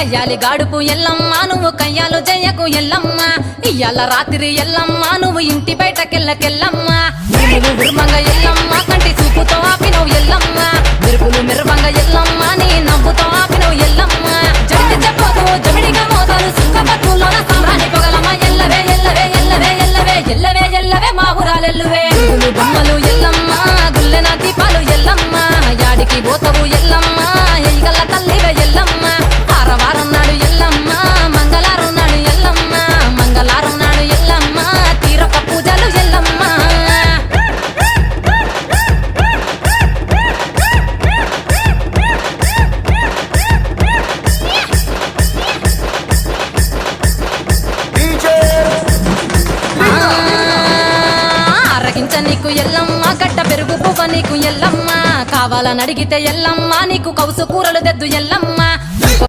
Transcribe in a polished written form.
కయ్యాలి గాడుపు ఎల్లమ్మ నువ్వు కయ్యాలు జయ్యకు ఎల్లమ్మ ఇయ్యాల రాత్రి ఎల్లమ్మ నువ్వు ఇంటి బయటకెళ్ళకెళ్ళమ్మ నువ్వు ఉర్మంగ ఎల్లమ్మ కంటి చూపుతో ఆపినవు ఎల్లమ్మ మెరుపులు మెరువంగ ఎల్లమ్మ నీ నవ్వుతో ఆపినవు ఎల్లమ్మ జమిడి చెప్పదు జమిడిగా మోతాలు సుఖపట్టులో సామ్రాణి పొగలమ్మ ఎల్లవే ఎల్లవే ఎల్లవే ఎల్లవే ఎల్లవే ఎల్లవే మా ఊరాలెల్లువే బొమ్మలు ఎల్లమ్మ గుల్లెన దీపాలు ఎల్లమ్మ యాడికి పోతవు ఎల్లమ్మ ఎయిగల్ల తల్లివే ఎల్లమ్మ వారం నాడు ఎల్లమ్మ మంగళారం నాడు ఎల్లమ్మ మంగళారం నాడు ఎల్లమ్మ తీరొక్క పూజలు ఎల్లమ్మ అరగించ నీకు ఎల్లమ్మ గడ్డ పెరుగు పువ్వ నీకు ఎల్లమ్మ కావాలని అడిగితే ఎల్లమ్మ నీకు కౌసు కూరలు తెద్దు ఎల్లమ్మ